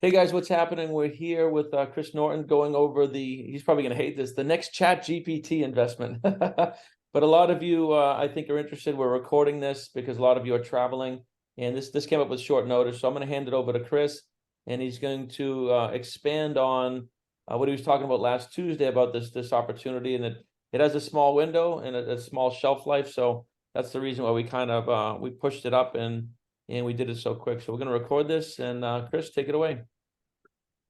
Hey guys, what's happening? We're here with Chris Norton going over he's probably going to hate this, the next Chat GPT investment. But a lot of you, I think, are interested. We're recording this because a lot of you are traveling, and this came up with short notice. So I'm going to hand it over to Chris, and he's going to expand on what he was talking about last Tuesday about this opportunity, and it has a small window and a small shelf life. So that's the reason why we kind of we pushed it up and we did it so quick. So we're going to record this, and Chris, take it away.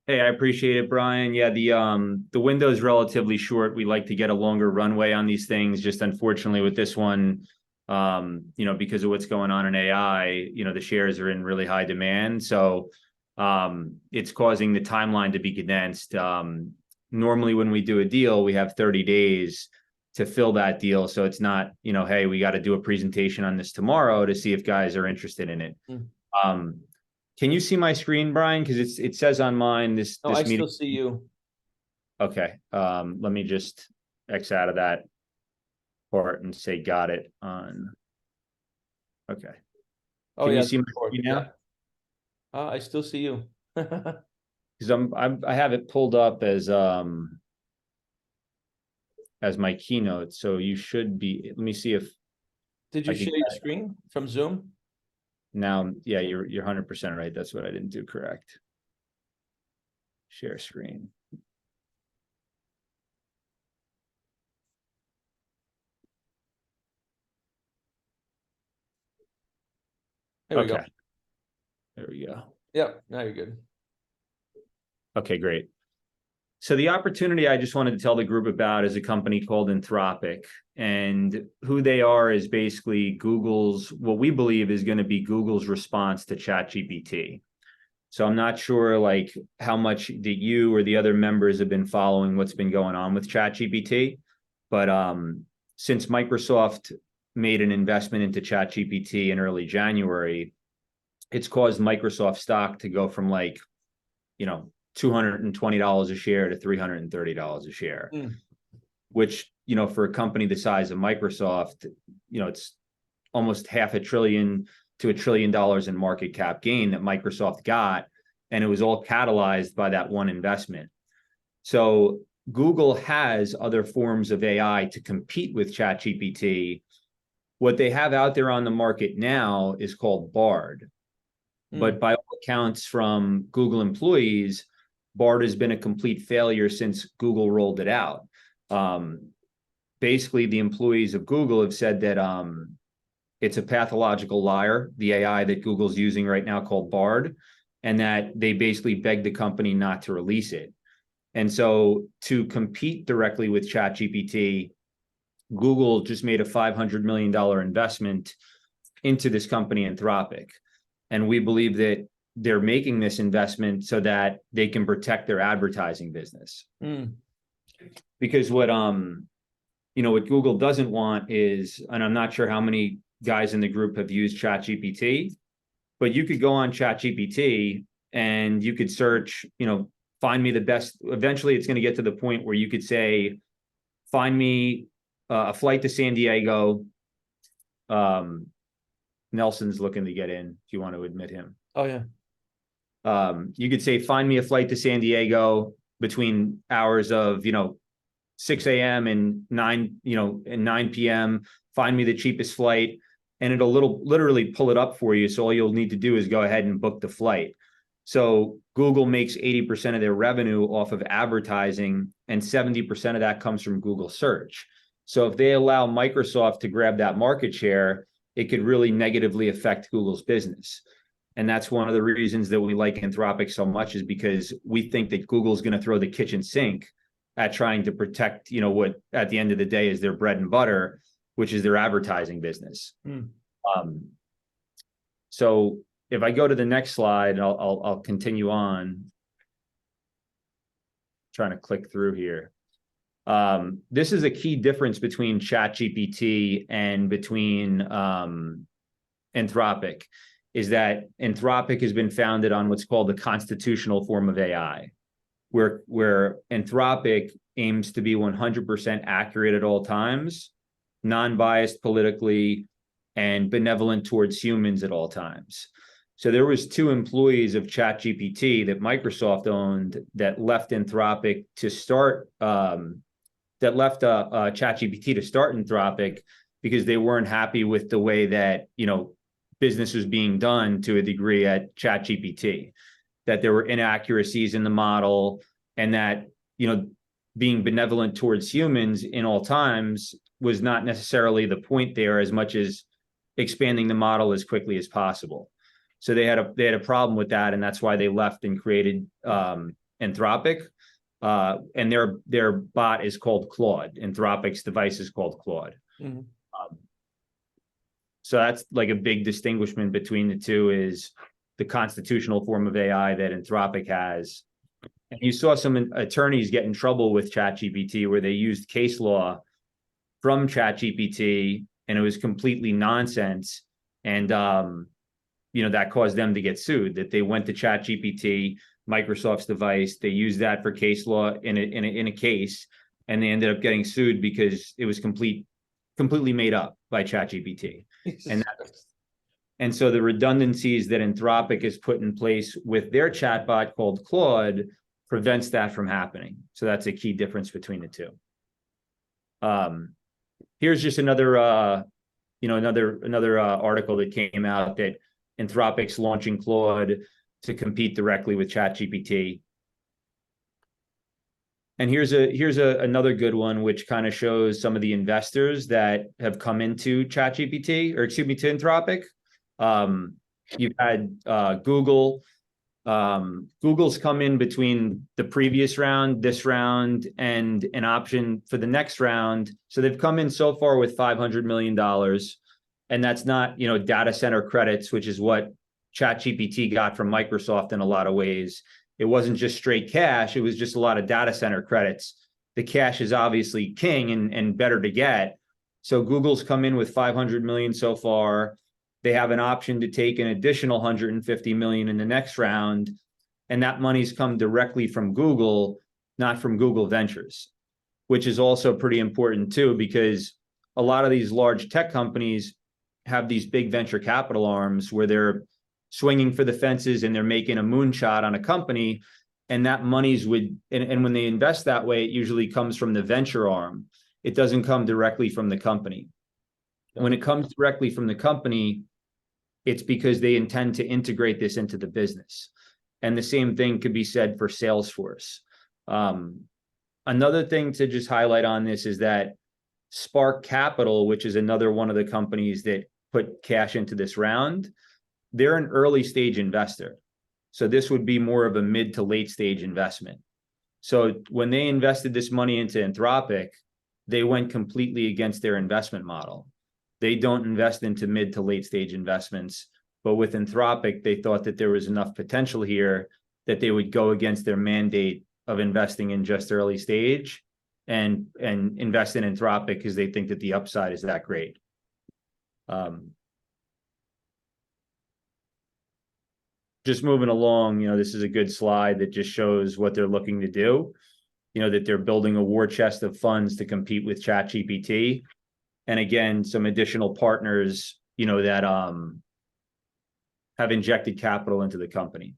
Hey, I appreciate it, Brian. Yeah, the window is relatively short. We like to get a longer runway on these things. Just unfortunately with this one, because of what's going on in AI, the shares are in really high demand. So it's causing the timeline to be condensed. Normally when we do a deal, we have 30 days to fill that deal. So it's not, hey, we got to do a presentation on this tomorrow to see if guys are interested in it. Can you see my screen, Brian? Because it says on mine this I meeting. still see you. Okay. Let me just X out of that part and say got it on. Okay. Can you see my screen now? Yeah. I still see you. Because I have it pulled up as my keynote, so you should be. Let me see if. Did you share your screen from Zoom? Now, yeah, you're 100% right. That's what I didn't do correct. Share screen. There we go. There we go. Yep, now you're good. Okay, great. So the opportunity I just wanted to tell the group about is a company called Anthropic, and who they are is basically what we believe is going to be Google's response to ChatGPT. So I'm not sure like how much that you or the other members have been following what's been going on with ChatGPT, but since Microsoft made an investment into ChatGPT in early January, it's caused Microsoft stock to go from $220 a share to $330 a share, which, for a company the size of Microsoft, it's almost $500 billion to $1 trillion in market cap gain that Microsoft got. And it was all catalyzed by that one investment. So Google has other forms of AI to compete with ChatGPT. What they have out there on the market now is called Bard. But by all accounts from Google employees, Bard has been a complete failure since Google rolled it out. Basically, the employees of Google have said that it's a pathological liar, the AI that Google's using right now called Bard, and that they basically begged the company not to release it. And so to compete directly with ChatGPT, Google just made a $500 million investment into this company, Anthropic. And we believe that they're making this investment so that they can protect their advertising business. Because what Google doesn't want is, and I'm not sure how many guys in the group have used ChatGPT, but you could go on ChatGPT and you could search, find me the best. Eventually, it's going to get to the point where you could say, find me a flight to San Diego. Nelson's looking to get in if you want to admit him. Oh, yeah. You could say, find me a flight to San Diego between hours of, 6 a.m. and 9 p.m. Find me the cheapest flight, and it'll literally pull it up for you. So all you'll need to do is go ahead and book the flight. So Google makes 80% of their revenue off of advertising, and 70% of that comes from Google search. So if they allow Microsoft to grab that market share, it could really negatively affect Google's business. And that's one of the reasons that we like Anthropic so much, is because we think that Google's going to throw the kitchen sink at trying to protect, what at the end of the day is their bread and butter, which is their advertising business. So if I go to the next slide, I'll continue on. Trying to click through here. This is a key difference between ChatGPT and between Anthropic, is that Anthropic has been founded on what's called the constitutional form of AI, where Anthropic aims to be 100% accurate at all times, non-biased politically, and benevolent towards humans at all times. So there was two employees of ChatGPT that Microsoft owned that left Anthropic to start ChatGPT to start Anthropic because they weren't happy with the way that, business was being done to a degree at ChatGPT, that there were inaccuracies in the model, and that, being benevolent towards humans in all times was not necessarily the point there, as much as expanding the model as quickly as possible. So they had a problem with that, and that's why they left and created Anthropic. And their bot is called Claude. Anthropic's device is called Claude. Mhm. So that's like a big distinguishment between the two, is the constitutional form of AI that Anthropic has. And you saw some attorneys get in trouble with ChatGPT where they used case law from ChatGPT, and it was completely nonsense. And that caused them to get sued. That they went to ChatGPT, Microsoft's device, they used that for case law in a case, and they ended up getting sued because it was completely made up by ChatGPT. And so the redundancies that Anthropic has put in place with their chatbot called Claude prevents that from happening. So that's a key difference between the two. Here's just another article that came out that Anthropic's launching Claude to compete directly with ChatGPT. And here's another good one, which kind of shows some of the investors that have come into ChatGPT, or excuse me, to Anthropic. You've had Google. Google's come in between the previous round, this round, and an option for the next round. So they've come in so far with $500 million. And that's not, data center credits, which is what ChatGPT got from Microsoft in a lot of ways. It wasn't just straight cash. It was just a lot of data center credits. The cash is obviously king and better to get. So Google's come in with 500 million so far. They have an option to take an additional 150 million in the next round. And that money's come directly from Google, not from Google Ventures, which is also pretty important too, because a lot of these large tech companies have these big venture capital arms where they're swinging for the fences and they're making a moonshot on a company, and that money's and when they invest that way, it usually comes from the venture arm. It doesn't come directly from the company. When it comes directly from the company, it's because they intend to integrate this into the business. And the same thing could be said for Salesforce. Another thing to just highlight on this is that Spark Capital, which is another one of the companies that put cash into this round, they're an early stage investor. So this would be more of a mid to late stage investment. So when they invested this money into Anthropic, they went completely against their investment model. They don't invest into mid to late stage investments, but with Anthropic, they thought that there was enough potential here that they would go against their mandate of investing in just early stage and invest in Anthropic because they think that the upside is that great. Just moving along, this is a good slide that just shows what they're looking to do. That they're building a war chest of funds to compete with ChatGPT. And again, some additional partners, that have injected capital into the company.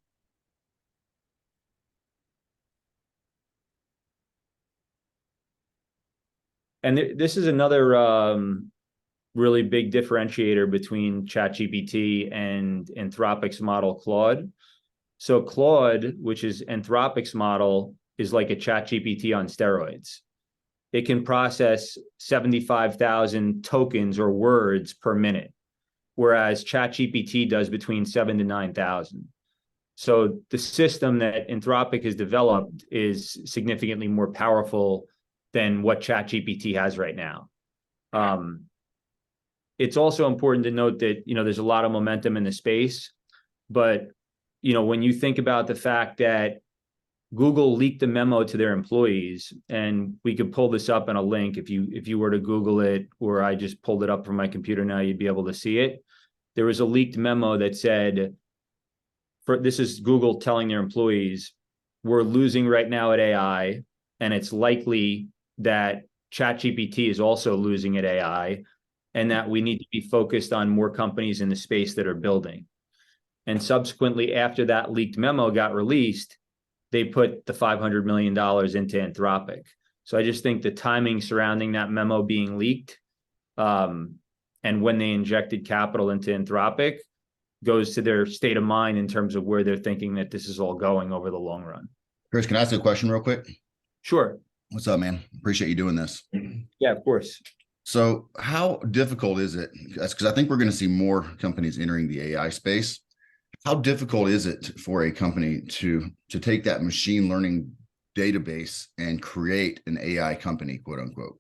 And this is another really big differentiator between ChatGPT and Anthropic's model Claude. So Claude, which is Anthropic's model, is like a ChatGPT on steroids. It can process 75,000 tokens or words per minute, whereas ChatGPT does between 7,000 to 9,000. So the system that Anthropic has developed is significantly more powerful than what ChatGPT has right now. It's also important to note that, there's a lot of momentum in the space, but, when you think about the fact that Google leaked a memo to their employees, and we could pull this up in a link. If you were to Google it, or I just pulled it up from my computer now, you'd be able to see it. There was a leaked memo that said, this is Google telling their employees, we're losing right now at AI, and it's likely that ChatGPT is also losing at AI, and that we need to be focused on more companies in the space that are building. And subsequently, after that leaked memo got released, they put the $500 million into Anthropic. So I just think the timing surrounding that memo being leaked, and when they injected capital into Anthropic, goes to their state of mind in terms of where they're thinking that this is all going over the long run. Chris, can I ask you a question real quick? Sure. What's up, man? Appreciate you doing this. Yeah, of course. So how difficult is it? Because I think we're going to see more companies entering the AI space. How difficult is it for a company to take that machine learning database and create an AI company, quote unquote?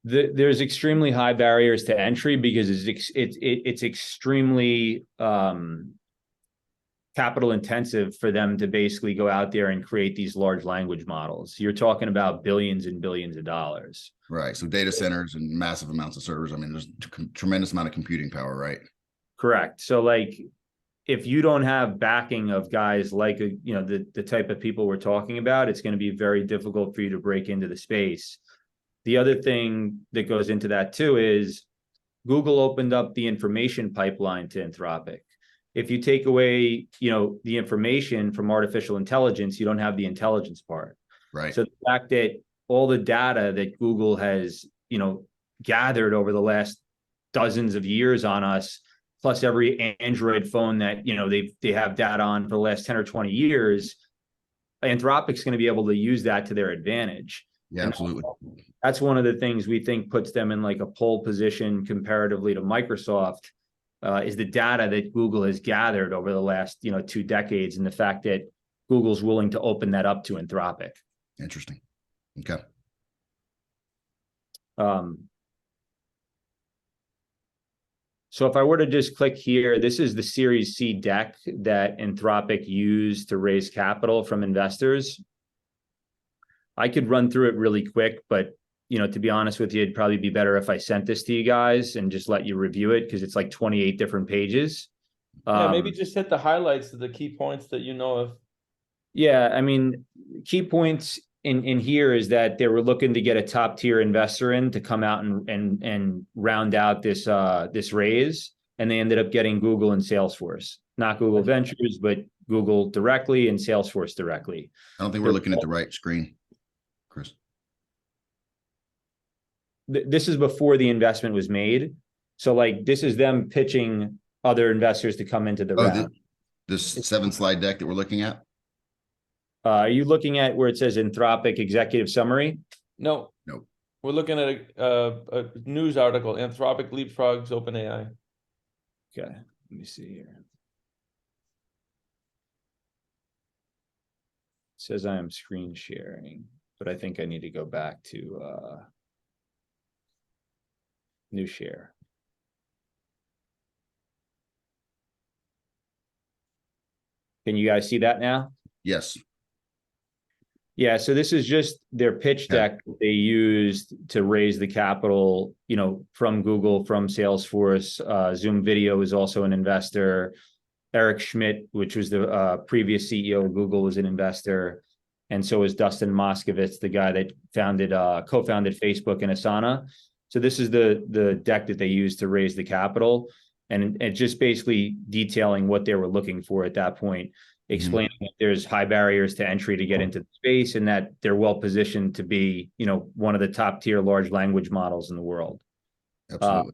There's extremely high barriers to entry because it's extremely capital intensive for them to basically go out there and create these large language models. You're talking about billions and billions of dollars. Right. So data centers and massive amounts of servers. I mean, there's tremendous amount of computing power, right? Correct. So like, if you don't have backing of guys like, the type of people we're talking about, it's going to be very difficult for you to break into the space. The other thing that goes into that too is Google opened up the information pipeline to Anthropic. If you take away, the information from artificial intelligence, you don't have the intelligence part. Right. So the fact that all the data that Google has, gathered over the last dozens of years on us, plus every Android phone that, they have data on for the last 10 or 20 years, Anthropic's going to be able to use that to their advantage. Yeah, and absolutely. That's one of the things we think puts them in like a pole position comparatively to Microsoft, is the data that Google has gathered over the last, 2 decades, and the fact that Google's willing to open that up to Anthropic. Interesting. Okay. So if I were to just click here, this is the Series C deck that Anthropic used to raise capital from investors. I could run through it really quick, but to be honest with you, it'd probably be better if I sent this to you guys and just let you review it, because it's like 28 different pages. Yeah, maybe just hit the highlights of the key points that you know of. Yeah, I mean, key points in here is that they were looking to get a top tier investor in to come out and round out this raise, and they ended up getting Google and Salesforce, not Google Ventures, but Google directly and Salesforce directly. I don't think we're looking at the right screen, Chris. This is before the investment was made. So like, this is them pitching other investors to come into the round. This 7-slide deck that we're looking at? Are you looking at where it says Anthropic executive summary? No. Nope. We're looking at a news article, Anthropic leapfrogs OpenAI. Okay, let me see here. It says I am screen sharing, but I think I need to go back to new share. Can you guys see that now? Yes. Yeah, so this is just their pitch deck they used to raise the capital, from Google, from Salesforce. Zoom Video is also an investor. Eric Schmidt, which was the previous CEO of Google, was an investor. And so is Dustin Moskovitz, the guy that co-founded Facebook and Asana. So this is the deck that they used to raise the capital. And it just basically detailing what they were looking for at that point, explaining that there's high barriers to entry to get into the space, and that they're well positioned to be, one of the top tier large language models in the world. Absolutely.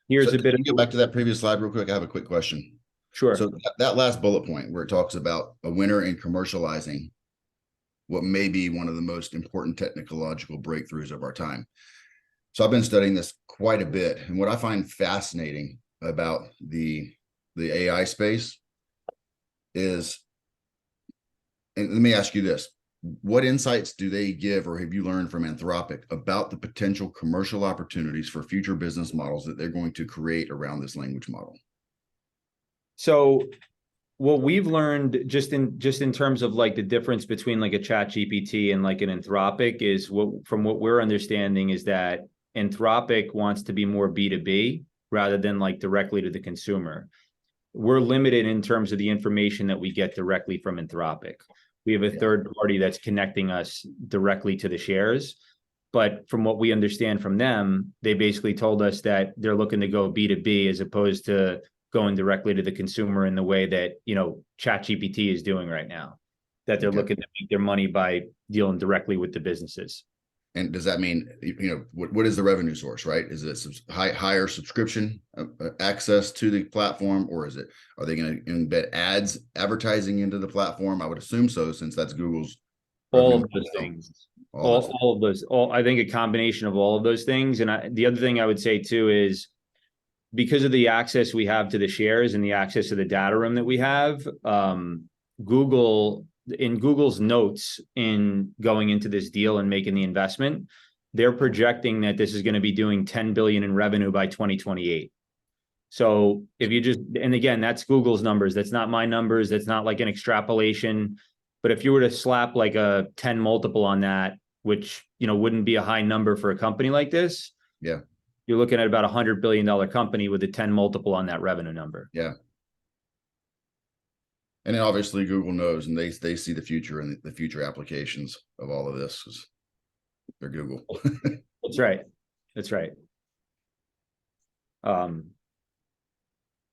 Here's a bit of go back to that previous slide real quick. I have a quick question. Sure. So that last bullet point where it talks about a winner in commercializing what may be one of the most important technological breakthroughs of our time. So I've been studying this quite a bit, and what I find fascinating about the AI space is, and let me ask you this, what insights do they give, or have you learned from Anthropic about the potential commercial opportunities for future business models that they're going to create around this language model? So what we've learned just in terms of like the difference between like a ChatGPT and like an Anthropic is from what we're understanding is that Anthropic wants to be more B2B rather than like directly to the consumer. We're limited in terms of the information that we get directly from Anthropic. We have a third party that's connecting us directly to the shares. But from what we understand from them, they basically told us that they're looking to go B2B as opposed to going directly to the consumer in the way that, you know, ChatGPT is doing right now, that they're looking to make their money by dealing directly with the businesses. And does that mean, you know, what is the revenue source, right? Is it higher subscription access to the platform, or are they going to embed advertising into the platform? I would assume so, since that's Google's. All of those things. All of those. I think a combination of all of those things. And the other thing I would say too is, because of the access we have to the shares and the access to the data room that we have, Google's notes in going into this deal and making the investment, they're projecting that this is going to be doing 10 billion in revenue by 2028. So if you just, and again, that's Google's numbers. That's not my numbers. That's not like an extrapolation. But if you were to slap like a 10 multiple on that, which, you know, wouldn't be a high number for a company like this. Yeah. You're looking at about $100 billion company with a 10 multiple on that revenue number. Yeah. And then obviously Google knows, and they see the future and the future applications of all of this, because they're Google. That's right. That's right.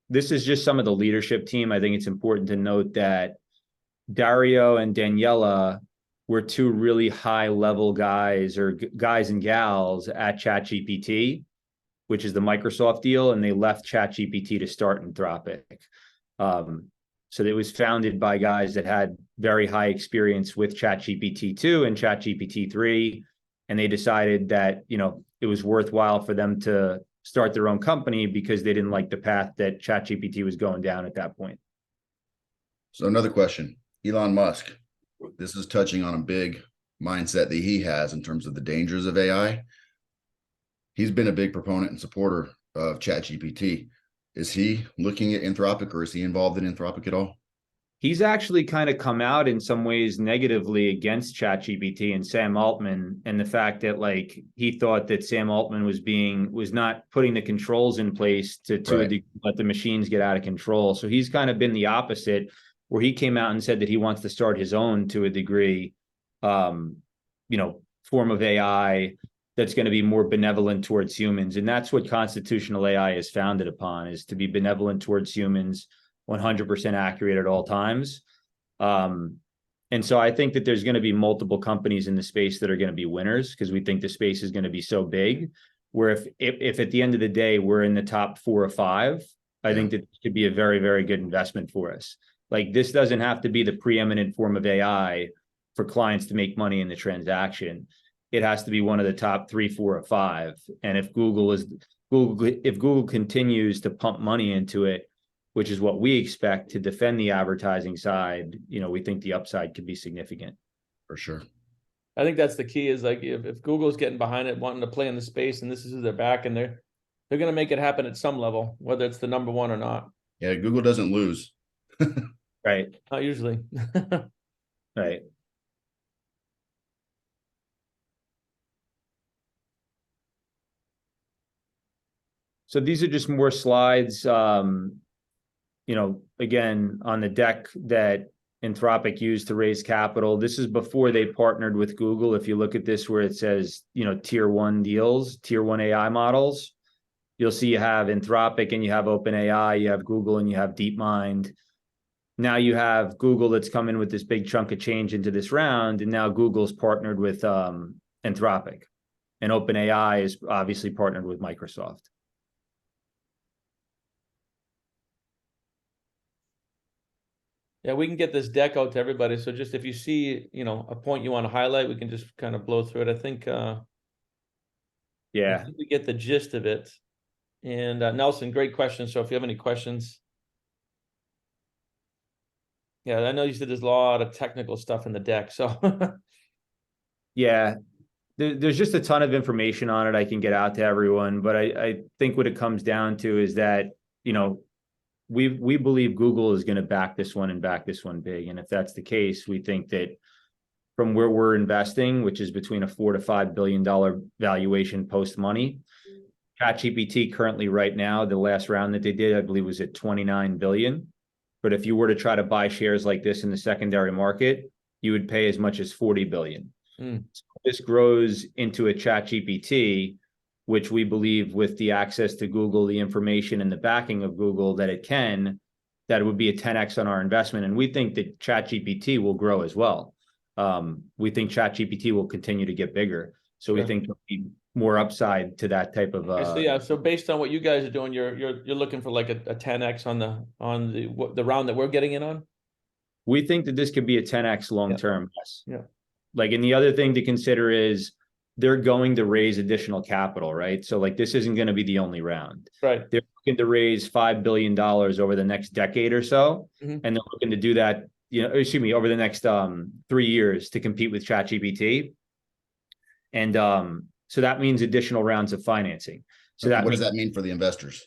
This is just some of the leadership team. I think it's important to note that Dario and Daniela were two really high level guys, or guys and gals at ChatGPT, which is the Microsoft deal, and they left ChatGPT to start Anthropic. So it was founded by guys that had very high experience with ChatGPT 2 and ChatGPT 3, and they decided that, you know, it was worthwhile for them to start their own company because they didn't like the path that ChatGPT was going down at that point. So another question, Elon Musk, this is touching on a big mindset that he has in terms of the dangers of AI. He's been a big proponent and supporter of ChatGPT. Is he looking at Anthropic, or is he involved in Anthropic at all? He's actually kind of come out in some ways negatively against ChatGPT and Sam Altman, and the fact that, like, he thought that Sam Altman was not putting the controls in place to let the machines get out of control. So he's kind of been the opposite, where he came out and said that he wants to start his own, to a degree, you know, form of AI that's going to be more benevolent towards humans. And that's what constitutional AI is founded upon, is to be benevolent towards humans, 100% accurate at all times. And so I think that there's going to be multiple companies in the space that are going to be winners, because we think the space is going to be so big, where if at the end of the day, we're in the top 4 or 5, I think that could be a very, very good investment for us. Like, this doesn't have to be the preeminent form of AI for clients to make money in the transaction. It has to be one of the top 3, 4, or 5. And if Google continues to pump money into it, which is what we expect to defend the advertising side, you know, we think the upside could be significant. For sure. I think that's the key, is like, if Google's getting behind it, wanting to play in the space, and this is who they're back, and they're going to make it happen at some level, whether it's the number one or not. Yeah, Google doesn't lose. Right. Not usually. Right. So these are just more slides, you know, again, on the deck that Anthropic used to raise capital. This is before they partnered with Google. If you look at this, where it says, you know, tier 1 deals, tier 1 AI models, you'll see you have Anthropic and you have OpenAI, you have Google and you have DeepMind. Now you have Google that's come in with this big chunk of change into this round, and now Google's partnered with Anthropic, and OpenAI is obviously partnered with Microsoft. Yeah, we can get this deck out to everybody. So just if you see, you know, a point you want to highlight, we can just kind of blow through it. I think Yeah, we get the gist of it. And Nelson, great question. So if you have any questions. Yeah, I know you said there's a lot of technical stuff in the deck. So yeah, there's just a ton of information on it I can get out to everyone. But I think what it comes down to is that, you know, we believe Google is going to back this one, and back this one big. And if that's the case, we think that from where we're investing, which is between a $4 to $5 billion valuation post money, ChatGPT currently right now, the last round that they did, I believe, was at 29 billion. But if you were to try to buy shares like this in the secondary market, you would pay as much as 40 billion. So this grows into a ChatGPT, which we believe with the access to Google, the information and the backing of Google that it can, that it would be a 10x on our investment. And we think that ChatGPT will grow as well. We think ChatGPT will continue to get bigger. So we think there'll be more upside to that type of Okay, so yeah, so based on what you guys are doing, you're looking for like a 10x on the round that we're getting in on. we think that this could be a 10x long term. Yes. Yeah. Like, and the other thing to consider is they're going to raise additional capital, right? So like this isn't going to be the only round. Right. They're looking to raise $5 billion over the next decade or so. Mhm. And they're looking to do that, over the next 3 years to compete with ChatGPT. And so that means additional rounds of financing. So what does that mean for the investors?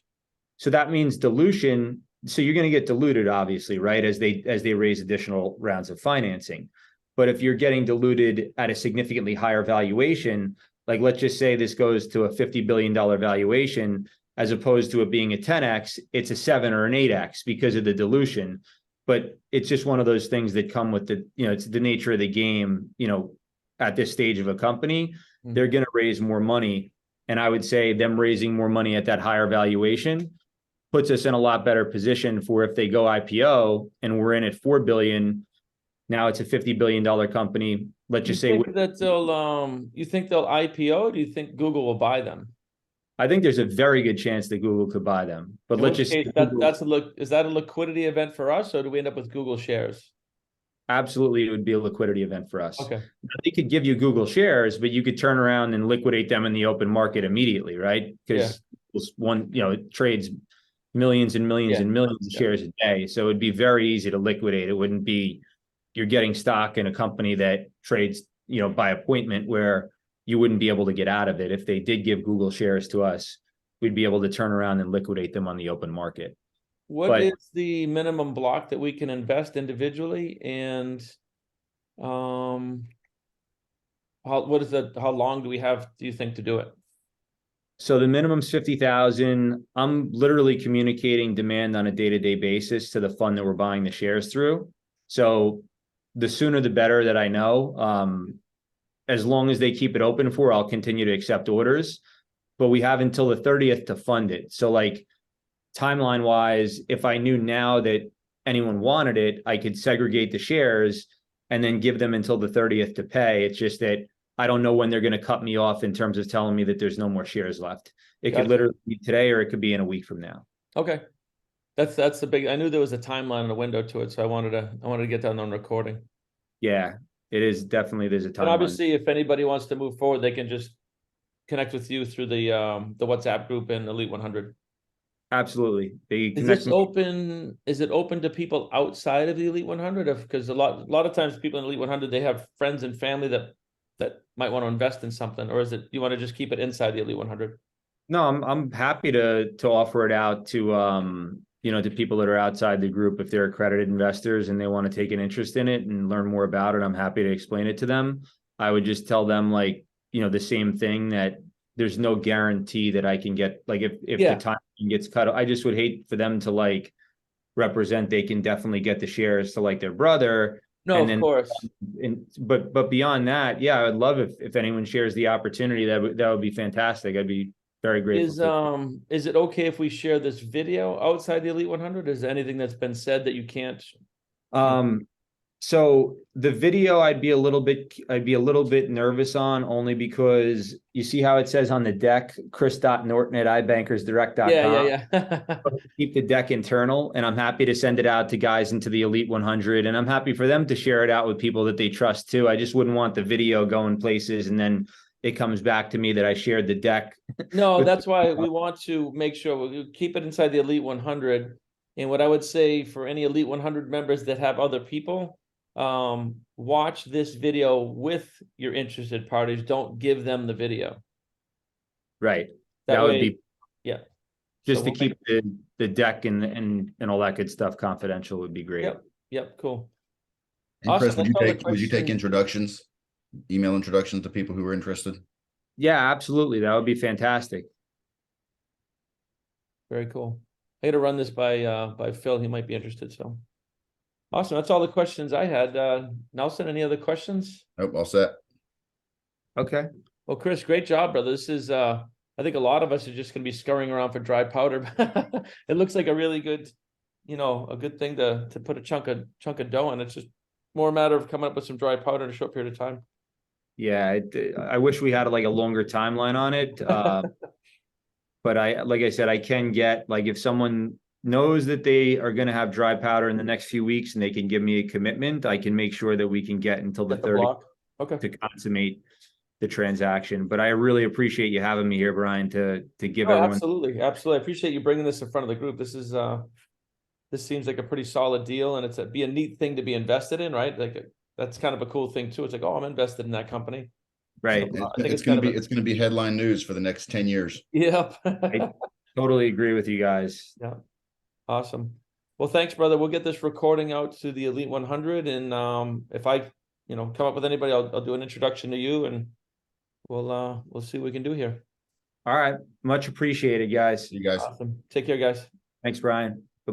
So that means dilution. So you're going to get diluted, obviously, right? As they raise additional rounds of financing. But if you're getting diluted at a significantly higher valuation, like let's just say this goes to a $50 billion valuation, as opposed to it being a 10x, it's a 7 or an 8x because of the dilution. But it's just one of those things that come with it's the nature of the game, at this stage of a company, they're going to raise more money. And I would say them raising more money at that higher valuation puts us in a lot better position for if they go IPO and we're in at 4 billion. Now it's a $50 billion company. Let's just say that you think they'll IPO, or do you think Google will buy them? I think there's a very good chance that Google could buy them. But let's just say is that a liquidity event for us, or do we end up with Google shares? Absolutely, it would be a liquidity event for us. Okay. They could give you Google shares, but you could turn around and liquidate them in the open market immediately, right? Because it trades millions and millions and millions of shares a day. So it'd be very easy to liquidate. It wouldn't be you're getting stock in a company that trades, by appointment where you wouldn't be able to get out of it. If they did give Google shares to us, we'd be able to turn around and liquidate them on the open market. What is the minimum block that we can invest individually, and how long do we have, do you think, to do it? So the minimum's 50,000. I'm literally communicating demand on a day-to-day basis to the fund that we're buying the shares through. So the sooner the better that I know. As long as they keep it open for, I'll continue to accept orders. But we have until the 30th to fund it. So like timeline wise, if I knew now that anyone wanted it, I could segregate the shares and then give them until the 30th to pay. It's just that I don't know when they're going to cut me off in terms of telling me that there's no more shares left. It could literally be today, or it could be in a week from now. Okay. That's the big, I knew there was a timeline and a window to it. So I wanted to get that on recording. Yeah, it is definitely, there's a timeline. And obviously if anybody wants to move forward, they can just connect with you through the WhatsApp group in Elite 100. Absolutely. Is it open to people outside of the Elite 100? Because a lot of times people in Elite 100, they have friends and family that might want to invest in something, or is it you want to just keep it inside the Elite 100? No, I'm happy to offer it out to to people that are outside the group. If they're accredited investors and they want to take an interest in it and learn more about it, I'm happy to explain it to them. I would just tell them the same thing, that there's no guarantee that I can get, if the time gets cut. I just would hate for them to represent they can definitely get the shares to their brother. No, of course. But beyond that, yeah, I would love if anyone shares the opportunity. That would be fantastic. I'd be very grateful. Is it okay if we share this video outside the Elite 100? Is there anything that's been said that you can't? So the video, I'd be a little bit nervous on, only because you see how it says on the deck, chris.norton@ibankersdirect.com. Yeah. Keep the deck internal, and I'm happy to send it out to guys into the Elite 100, and I'm happy for them to share it out with people that they trust too. I just wouldn't want the video going places and then it comes back to me that I shared the deck. No, that's why we want to make sure we keep it inside the Elite 100. And what I would say for any Elite 100 members that have other people, watch this video with your interested parties. Don't give them the video. Right. That would be just so to keep the deck and all that good stuff confidential would be great. Yep. Cool. And Chris, would you take introductions, email introductions to people who are interested? Yeah, absolutely. That would be fantastic. Very cool. I got to run this by Phil. He might be interested. So awesome. That's all the questions I had. Nelson, any other questions? Nope, all set. Okay. Well, Chris, great job, brother. This is I think a lot of us are just going to be scurrying around for dry powder. It looks like a really good, a good thing to put a chunk of dough in. It's just more a matter of coming up with some dry powder in a short period of time. Yeah, I wish we had like a longer timeline on it. But like I said, I can get, like, if someone knows that they are going to have dry powder in the next few weeks and they can give me a commitment, I can make sure that we can get until the Get the 30th block. Okay. to consummate the transaction. But I really appreciate you having me here, Brian, to give Oh, everyone. absolutely. Absolutely. I appreciate you bringing this in front of the group. This seems like a pretty solid deal, and be a neat thing to be invested in, right? Like that's kind of a cool thing too. It's like, oh, I'm invested in that company. Right. So, I think It's going to be headline news for the next 10 years. Yep. I totally agree with you guys. Yeah. Awesome. Well, thanks, brother. We'll get this recording out to the Elite 100, and if I, come up with anybody, I'll do an introduction to you, and we'll see what we can do here. All right. Much appreciated, guys. You guys. Awesome. Take care, guys. Thanks, Brian.